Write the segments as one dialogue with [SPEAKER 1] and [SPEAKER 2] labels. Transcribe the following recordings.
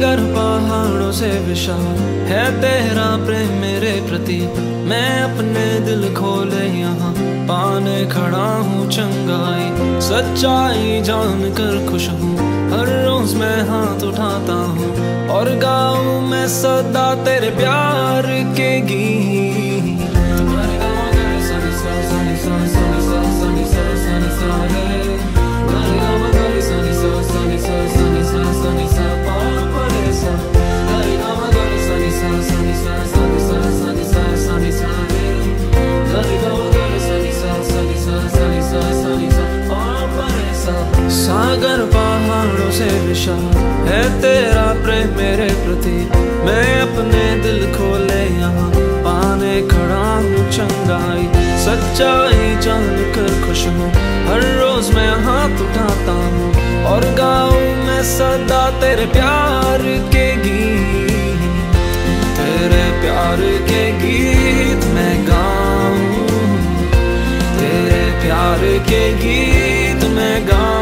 [SPEAKER 1] सागर पहाड़ों से विशाल है तेरा प्रेम मेरे प्रति। मैं अपने दिल खोले यहाँ पाने खड़ा हूँ चंगाई। सच्चाई जान कर खुश हूँ, हर रोज मैं हाथ उठाता हूँ और गाऊँ मैं सदा तेरे प्यार के गीत। सागर पहाड़ों से विशाल है तेरा प्रेम मेरे प्रति। मैं अपने दिल खोले यहाँ पाने खड़ा हूँ चंगाई। सच्चाई जान कर खुश हूँ, हर रोज मैं हाथ उठाता हूँ और गाऊँ मैं सदा तेरे प्यार के गीत। तेरे प्यार के गीत मैं गाऊँ, तेरे प्यार के गीत मैं गाऊँ।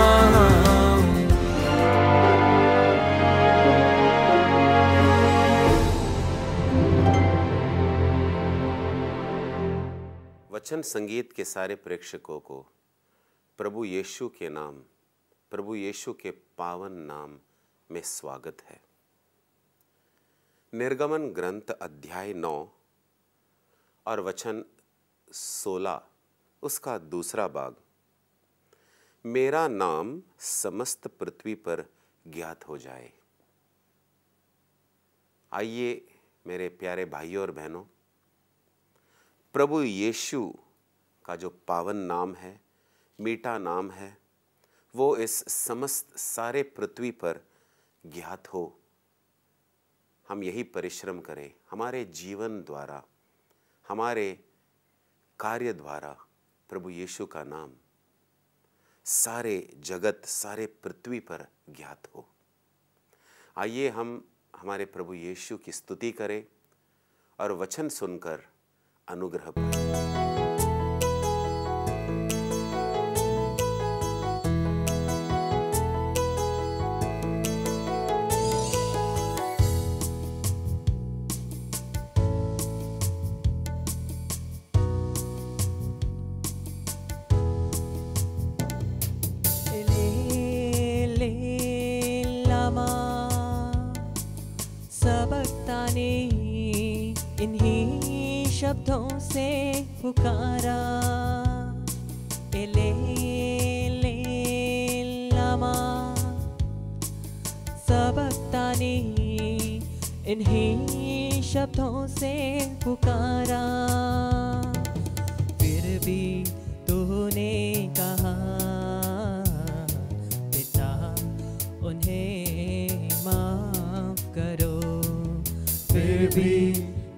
[SPEAKER 2] वचन संगीत के सारे प्रेक्षकों को प्रभु यीशु के नाम, प्रभु यीशु के पावन नाम में स्वागत है। निर्गमन ग्रंथ अध्याय 9 और वचन 16 उसका दूसरा भाग। मेरा नाम समस्त पृथ्वी पर ज्ञात हो जाए। आइए मेरे प्यारे भाइयों और बहनों, प्रभु यीशु का जो पावन नाम है, मीठा नाम है, वो इस समस्त सारे पृथ्वी पर ज्ञात हो। हम यही परिश्रम करें, हमारे जीवन द्वारा, हमारे कार्य द्वारा प्रभु यीशु का नाम सारे जगत, सारे पृथ्वी पर ज्ञात हो। आइए हम हमारे प्रभु यीशु की स्तुति करें और वचन सुनकर अनुग्रह पाएं।
[SPEAKER 3] इन्हीं शब्दों से पुकारा, एले ले लामा सबक्तानी। इन्हीं शब्दों से पुकारा, फिर भी तूने कहा पिता उन्हें माफ करो। फिर भी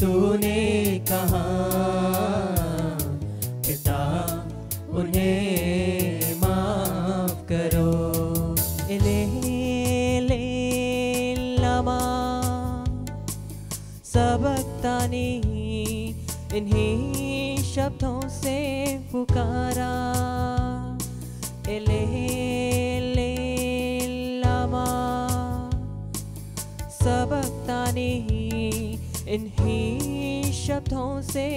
[SPEAKER 3] तूने कहा पिता उन्हें माफ करो। एले ले लामा सबक्तानी। इन्हीं शब्दों से पुकारा, एले ले लामा सबक्तानी। इन्हीं शब्दों से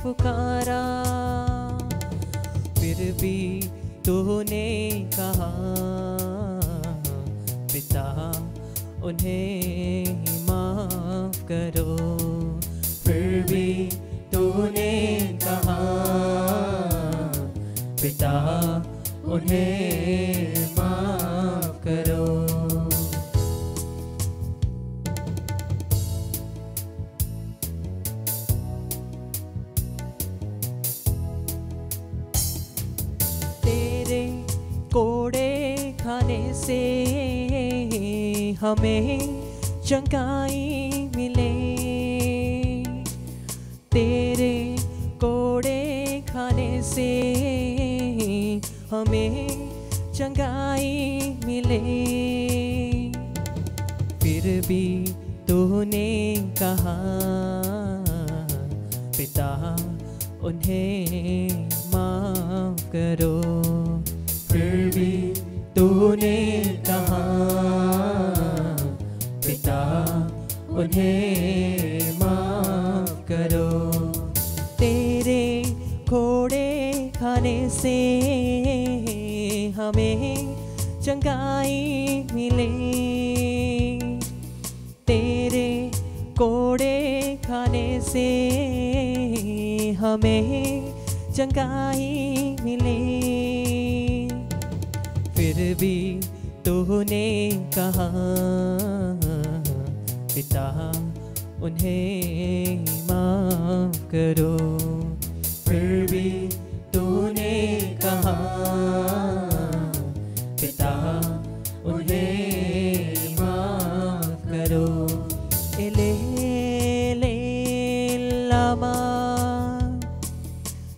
[SPEAKER 3] पुकारा, फिर भी तूने कहा पिता उन्हें माफ करो। फिर भी तूने कहा पिता उन्हें माफ करो। कोड़े खाने से हमें चंगाई मिले। तेरे कोड़े खाने से हमें चंगाई मिले। फिर भी तूने कहा पिता उन्हें माफ करो। फिर भी तूने कहा पिता उन्हें माफ करो। तेरे घोड़े खाने से हमें चंगाई मिले, तेरे कोड़े खाने से हमें चंगाई मिले। फिर भी तूने कहा पिता उन्हें माफ करो। फिर भी तूने कहा पिता उन्हें माफ करो। एले लामा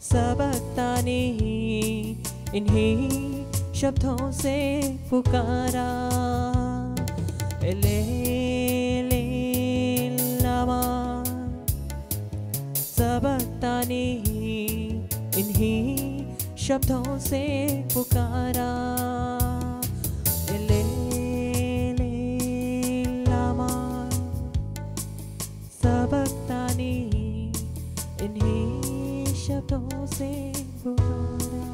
[SPEAKER 3] सबक्तानी, इन्हीं शब्दों से पुकारा। एले लामा सबक्तानी, इन्हीं शब्दों से पुकारा। एले लामा सबक्तानी, इन्हीं शब्दों से पुकारा।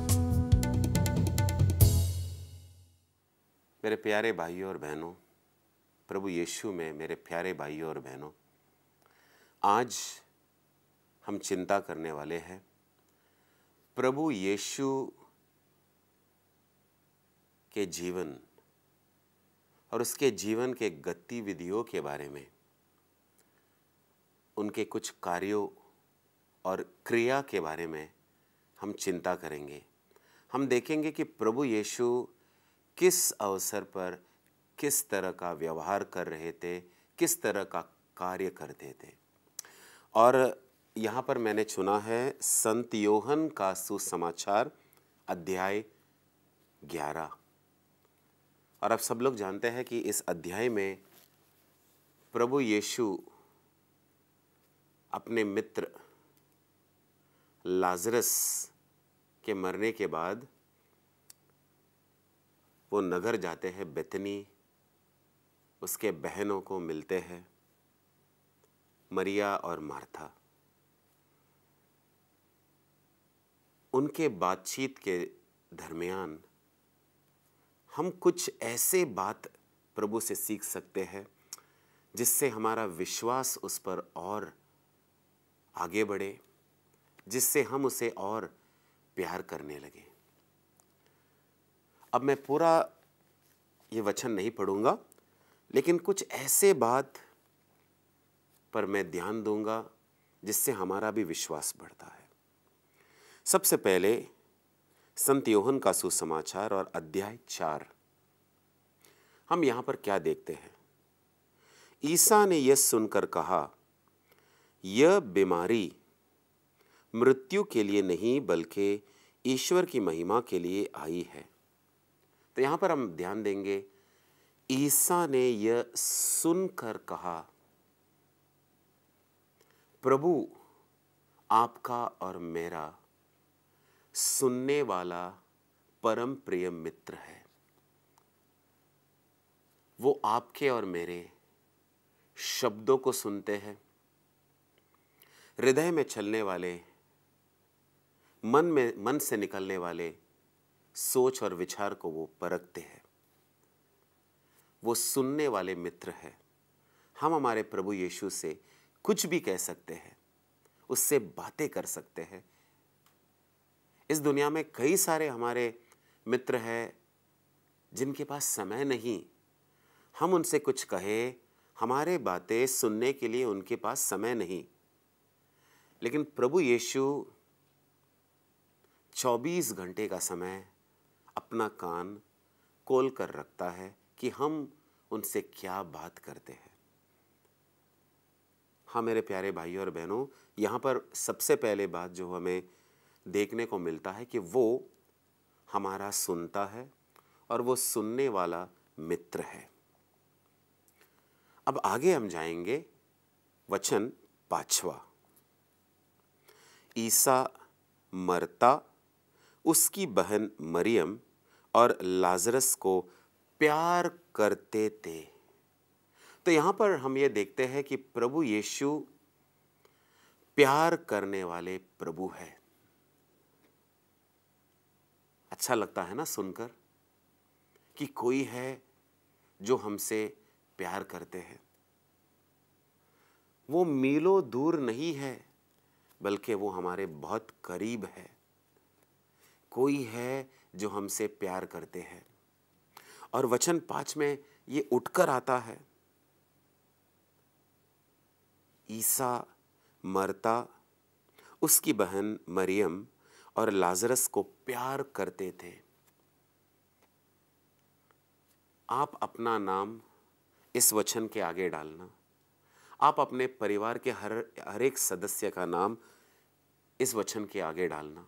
[SPEAKER 2] मेरे प्यारे भाइयों और बहनों, प्रभु यीशु में मेरे प्यारे भाइयों और बहनों, आज हम चिंता करने वाले हैं प्रभु यीशु के जीवन और उसके जीवन के गतिविधियों के बारे में, उनके कुछ कार्यों और क्रिया के बारे में हम चिंता करेंगे। हम देखेंगे कि प्रभु यीशु किस अवसर पर किस तरह का व्यवहार कर रहे थे, किस तरह का कार्य करते थे। और यहाँ पर मैंने चुना है संत योहन का सुसमाचार अध्याय 11। और आप सब लोग जानते हैं कि इस अध्याय में प्रभु यीशु अपने मित्र लाजरस के मरने के बाद वो नगर जाते हैं बेतनी, उसके बहनों को मिलते हैं, मरिया और मार्था। उनके बातचीत के दरमियान हम कुछ ऐसे बात प्रभु से सीख सकते हैं जिससे हमारा विश्वास उस पर और आगे बढ़े, जिससे हम उसे और प्यार करने लगे। अब मैं पूरा ये वचन नहीं पढ़ूंगा, लेकिन कुछ ऐसे बात पर मैं ध्यान दूंगा जिससे हमारा भी विश्वास बढ़ता है। सबसे पहले संत योहन का सुसमाचार और अध्याय 4। हम यहां पर क्या देखते हैं? ईसा ने यह सुनकर कहा, यह बीमारी मृत्यु के लिए नहीं बल्कि ईश्वर की महिमा के लिए आई है। तो यहां पर हम ध्यान देंगे, ईसा ने यह सुनकर कहा। प्रभु आपका और मेरा सुनने वाला परम प्रिय मित्र है। वो आपके और मेरे शब्दों को सुनते हैं, हृदय में चलने वाले, मन से निकलने वाले सोच और विचार को वो परखते हैं। वो सुनने वाले मित्र है। हम हमारे प्रभु यीशु से कुछ भी कह सकते हैं, उससे बातें कर सकते हैं। इस दुनिया में कई सारे हमारे मित्र हैं जिनके पास समय नहीं, हम उनसे कुछ कहे, हमारे बातें सुनने के लिए उनके पास समय नहीं। लेकिन प्रभु यीशु 24 घंटे का समय अपना कान खोल कर रखता है कि हम उनसे क्या बात करते हैं। हाँ मेरे प्यारे भाइयों और बहनों, यहाँ पर सबसे पहले बात जो हमें देखने को मिलता है कि वो हमारा सुनता है और वो सुनने वाला मित्र है। अब आगे हम जाएंगे, वचन 5वां। ईसा मरता, उसकी बहन मरियम और लाजरस को प्यार करते थे। तो यहां पर हम ये देखते हैं कि प्रभु यीशु प्यार करने वाले प्रभु है। अच्छा लगता है ना सुनकर कि कोई है जो हमसे प्यार करते हैं। वो मीलों दूर नहीं है, बल्कि वो हमारे बहुत करीब है। कोई है जो हमसे प्यार करते हैं। और वचन 5 में ये उठकर आता है, ईसा, मरता, उसकी बहन मरियम और लाजरस को प्यार करते थे। आप अपना नाम इस वचन के आगे डालना। आप अपने परिवार के हर एक सदस्य का नाम इस वचन के आगे डालना।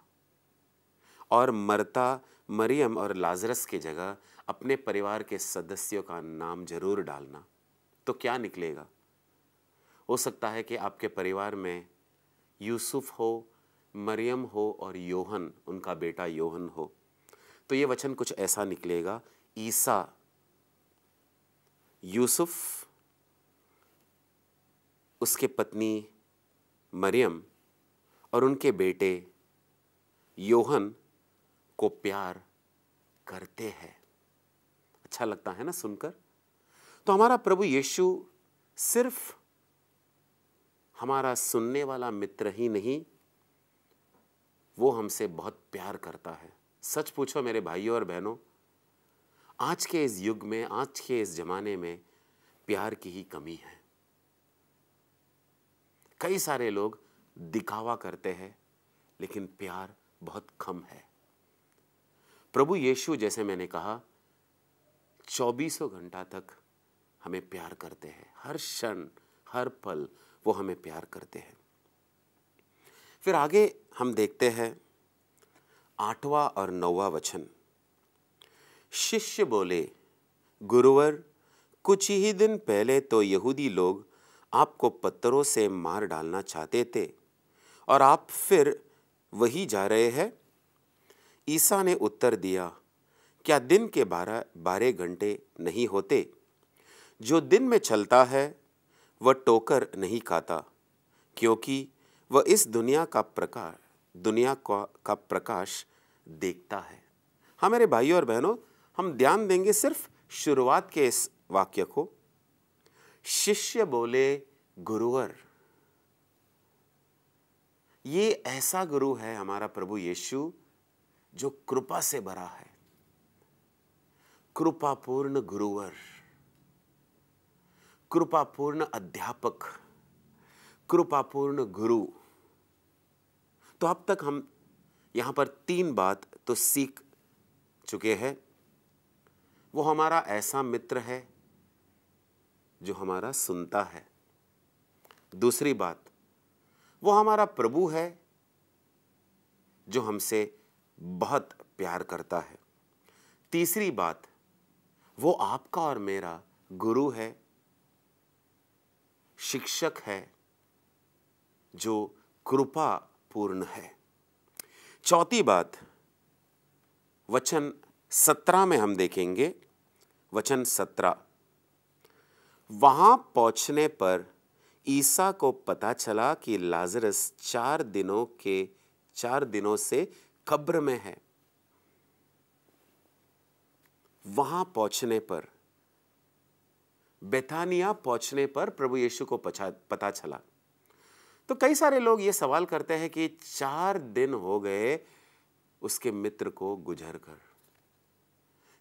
[SPEAKER 2] और मरता, मरियम और लाजरस की जगह अपने परिवार के सदस्यों का नाम जरूर डालना। तो क्या निकलेगा? हो सकता है कि आपके परिवार में यूसुफ हो, मरियम हो और योहन, उनका बेटा योहन हो। तो ये वचन कुछ ऐसा निकलेगा, ईसा, यूसुफ, उसके पत्नी मरियम और उनके बेटे योहन को प्यार करते हैं। अच्छा लगता है ना सुनकर? तो हमारा प्रभु यीशु सिर्फ हमारा सुनने वाला मित्र ही नहीं, वो हमसे बहुत प्यार करता है। सच पूछो मेरे भाइयों और बहनों, आज के इस युग में, आज के इस जमाने में प्यार की ही कमी है। कई सारे लोग दिखावा करते हैं, लेकिन प्यार बहुत कम है। प्रभु यीशु, जैसे मैंने कहा, 24 घंटा तक हमें प्यार करते हैं। हर क्षण, हर पल वो हमें प्यार करते हैं। फिर आगे हम देखते हैं 8वां और 9वां वचन। शिष्य बोले, गुरुवर, कुछ ही दिन पहले तो यहूदी लोग आपको पत्थरों से मार डालना चाहते थे और आप फिर वही जा रहे हैं। ईसा ने उत्तर दिया, क्या दिन के 12 घंटे नहीं होते? जो दिन में चलता है वह टोकर नहीं खाता, क्योंकि वह इस दुनिया का प्रकाश देखता है। हाँ मेरे भाइयों और बहनों, हम ध्यान देंगे सिर्फ शुरुआत के इस वाक्य को। शिष्य बोले, गुरुवर। ये ऐसा गुरु है हमारा प्रभु यीशु जो कृपा से भरा है। कृपापूर्ण गुरुवर, कृपापूर्ण अध्यापक, कृपापूर्ण गुरु। तो अब तक हम यहां पर 3 बात तो सीख चुके हैं। वो हमारा ऐसा मित्र है जो हमारा सुनता है। दूसरी बात, वो हमारा प्रभु है जो हमसे बहुत प्यार करता है। तीसरी बात, वो आपका और मेरा गुरु है, शिक्षक है, जो कृपा पूर्ण है। चौथी बात, वचन 17 में हम देखेंगे। वचन 17, वहां पहुंचने पर ईसा को पता चला कि लाजरस 4 दिनों से कब्र में है। वहां पहुंचने पर, बेथानिया पहुंचने पर प्रभु यीशु को पता चला। तो कई सारे लोग ये सवाल करते हैं कि 4 दिन हो गए उसके मित्र को गुजर कर,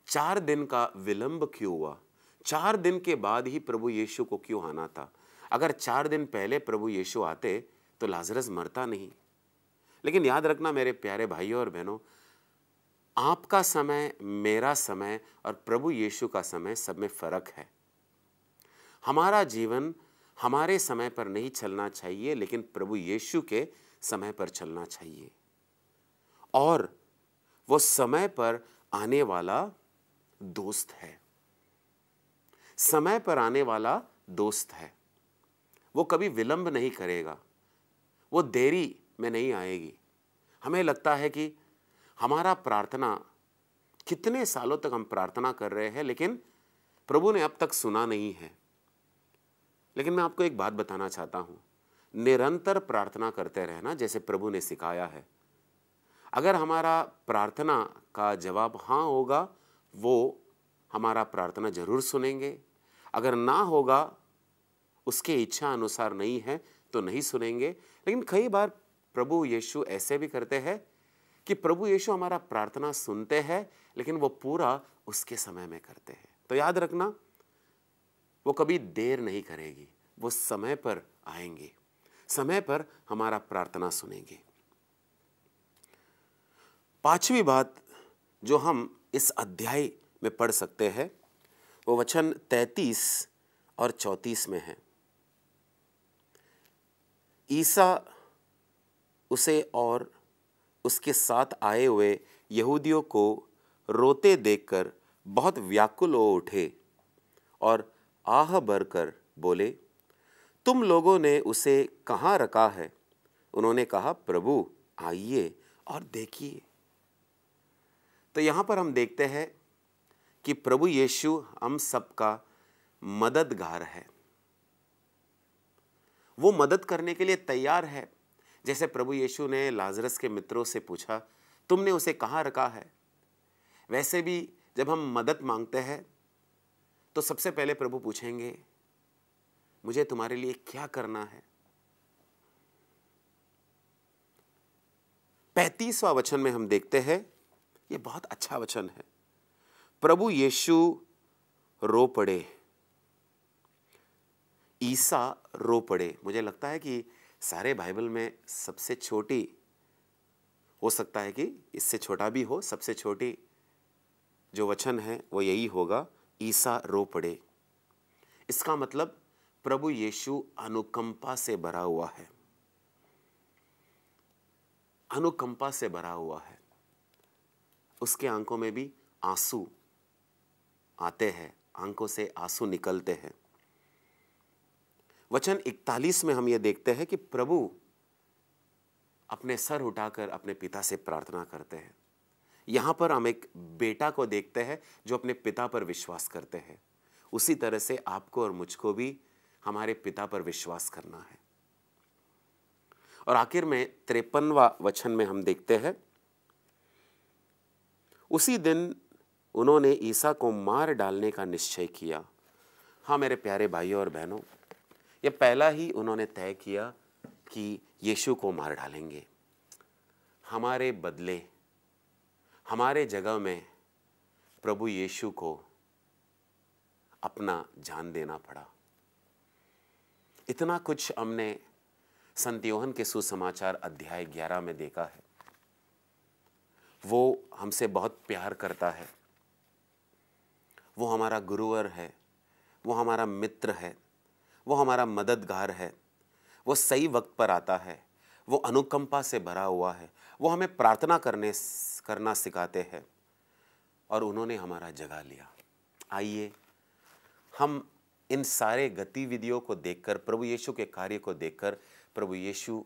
[SPEAKER 2] 4 दिन का विलंब क्यों हुआ? 4 दिन के बाद ही प्रभु यीशु को क्यों आना था? अगर 4 दिन पहले प्रभु यीशु आते तो लाजरस मरता नहीं। लेकिन याद रखना मेरे प्यारे भाइयों और बहनों, आपका समय, मेरा समय और प्रभु यीशु का समय, सब में फर्क है। हमारा जीवन हमारे समय पर नहीं चलना चाहिए, लेकिन प्रभु यीशु के समय पर चलना चाहिए। और वो समय पर आने वाला दोस्त है, समय पर आने वाला दोस्त है। वो कभी विलंब नहीं करेगा, वो देरी में नहीं आएगी। हमें लगता है कि हमारा प्रार्थना, कितने सालों तक हम प्रार्थना कर रहे हैं, लेकिन प्रभु ने अब तक सुना नहीं है। लेकिन मैं आपको एक बात बताना चाहता हूं, निरंतर प्रार्थना करते रहना जैसे प्रभु ने सिखाया है। अगर हमारा प्रार्थना का जवाब हाँ होगा, वो हमारा प्रार्थना जरूर सुनेंगे। अगर ना होगा, उसके इच्छा अनुसार नहीं है तो नहीं सुनेंगे। लेकिन कई बार प्रभु यीशु ऐसे भी करते हैं कि प्रभु यीशु हमारा प्रार्थना सुनते हैं, लेकिन वो पूरा उसके समय में करते हैं। तो याद रखना, वो कभी देर नहीं करेगी, वो समय पर आएंगे, समय पर हमारा प्रार्थना सुनेंगे। पांचवी बात जो हम इस अध्याय में पढ़ सकते हैं वो वचन 33 और 34 में है। ईसा उसे और उसके साथ आए हुए यहूदियों को रोते देखकर बहुत व्याकुल हो उठे और आह भरकर बोले, तुम लोगों ने उसे कहाँ रखा है? उन्होंने कहा, प्रभु आइए और देखिए। तो यहां पर हम देखते हैं कि प्रभु यीशु हम सबका मददगार है। वो मदद करने के लिए तैयार है। जैसे प्रभु यीशु ने लाजरस के मित्रों से पूछा, तुमने उसे कहाँ रखा है? वैसे भी जब हम मदद मांगते हैं तो सबसे पहले प्रभु पूछेंगे, मुझे तुम्हारे लिए क्या करना है? 35वां वचन में हम देखते हैं, ये बहुत अच्छा वचन है। प्रभु यीशु रो पड़े, ईसा रो पड़े। मुझे लगता है कि सारे बाइबल में सबसे छोटी, हो सकता है कि इससे छोटा भी हो, सबसे छोटी जो वचन है वो यही होगा, ईसा रो पड़े। इसका मतलब प्रभु यीशु अनुकंपा से भरा हुआ है, अनुकंपा से भरा हुआ है। उसके आंखों में भी आंसू आते हैं, आंखों से आंसू निकलते हैं। वचन 41 में हम ये देखते हैं कि प्रभु अपने सर उठाकर अपने पिता से प्रार्थना करते हैं। यहां पर हम एक बेटा को देखते हैं जो अपने पिता पर विश्वास करते हैं। उसी तरह से आपको और मुझको भी हमारे पिता पर विश्वास करना है। और आखिर में 53वां वचन में हम देखते हैं, उसी दिन उन्होंने ईसा को मार डालने का निश्चय किया। हाँ मेरे प्यारे भाइयों और बहनों, ये पहला ही उन्होंने तय किया कि यीशु को मार डालेंगे। हमारे बदले, हमारे जगह में प्रभु यीशु को अपना जान देना पड़ा। इतना कुछ हमने संत यूहन्ना के सुसमाचार अध्याय 11 में देखा है। वो हमसे बहुत प्यार करता है, वो हमारा गुरुवर है, वो हमारा मित्र है, वो हमारा मददगार है, वो सही वक्त पर आता है, वो अनुकंपा से भरा हुआ है, वो हमें प्रार्थना करना सिखाते हैं और उन्होंने हमारा जगह लिया। आइए हम इन सारे गतिविधियों को देखकर, प्रभु यीशु के कार्य को देखकर प्रभु यीशु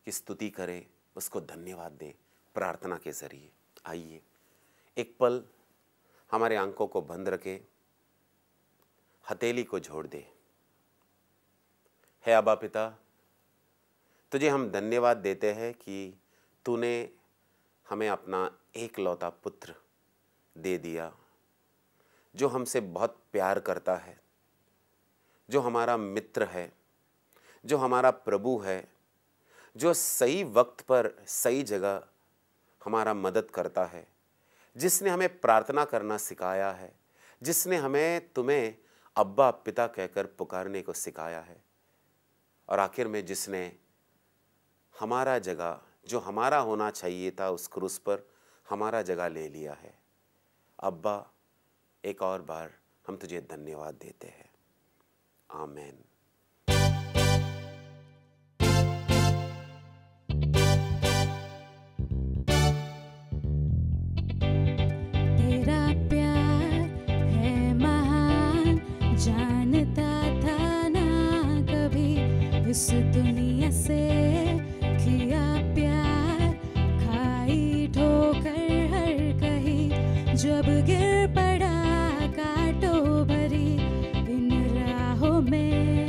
[SPEAKER 2] की स्तुति करें, उसको धन्यवाद दें प्रार्थना के जरिए। आइए एक पल हमारे आंखों को बंद रखें, हथेली को जोड़ दे। हे अब्बा पिता, तुझे हम धन्यवाद देते हैं कि तूने हमें अपना एकलौता पुत्र दे दिया, जो हमसे बहुत प्यार करता है, जो हमारा मित्र है, जो हमारा प्रभु है, जो सही वक्त पर सही जगह हमारा मदद करता है, जिसने हमें प्रार्थना करना सिखाया है, जिसने हमें तुम्हें अब्बा पिता कहकर पुकारने को सिखाया है, और आखिर में जिसने हमारा जगह, जो हमारा होना चाहिए था उस क्रूस पर, हमारा जगह ले लिया है। अब्बा, एक और बार हम तुझे धन्यवाद देते हैं। आमीन।
[SPEAKER 3] तेरा प्यार है महान, जानता था ना कभी इस दुनिया से किया प्यार, खाई ठोकर हर कहीं, जब गिर पड़ा कांटों भरी इन राहों में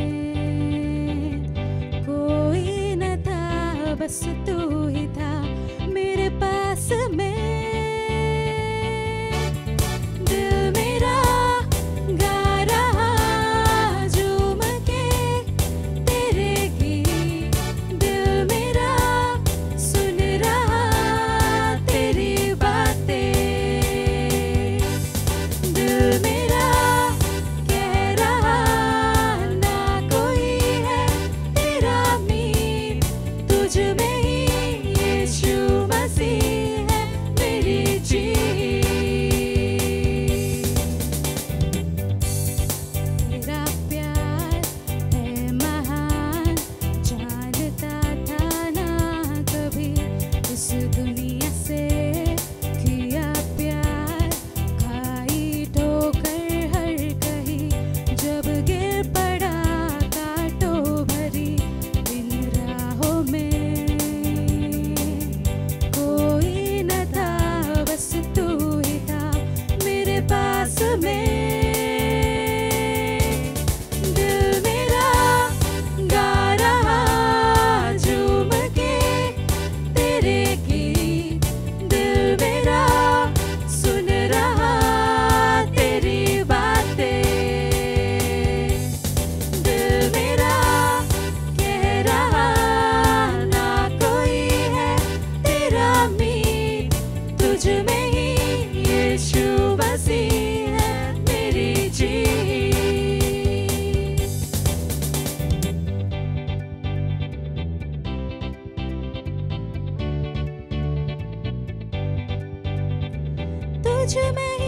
[SPEAKER 3] तुझ में ही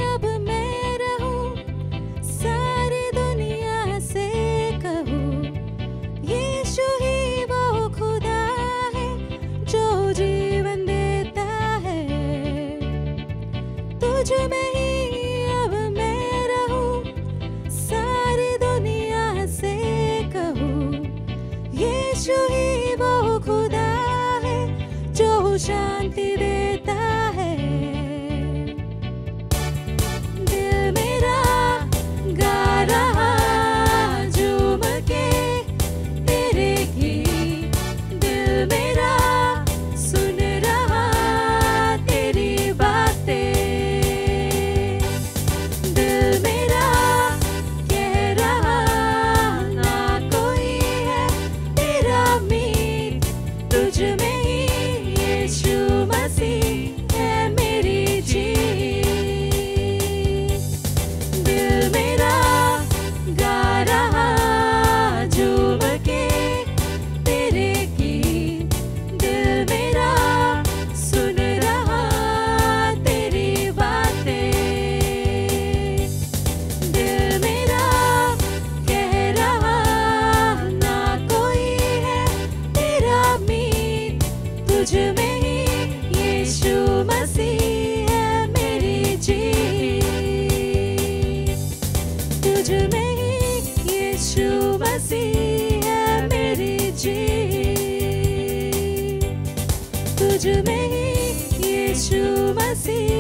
[SPEAKER 3] अब मैं रहूं, सारी दुनिया से कहूं, यीशु ही वो खुदा है जो जीवन देता है। तुझ में ही अब मैं रहूं, सारी दुनिया से कहूं, यीशु ही वो खुदा है जो शांति देता है। दिल मेरा गा रहा झूम के तेरे गीत, दिल मेरा सुन रहा तेरी बातें, दिल मेरा कह रहा ना कोई है तेरा मीत, तुझ में ही यीशु मसीह है मेरी जीत। दिल मेरा गा रहा झूम के तेरे गीत, दिल मेरा सुन रहा तेरी बातें, दिल मेरा कह रहा ना कोई है तेरा मीत, तुझ में ही यीशु मसीह है मेरी जीत। तुझ में ही यीशु मसीह है मेरी जीत। तुझ में ही यीशु मसीह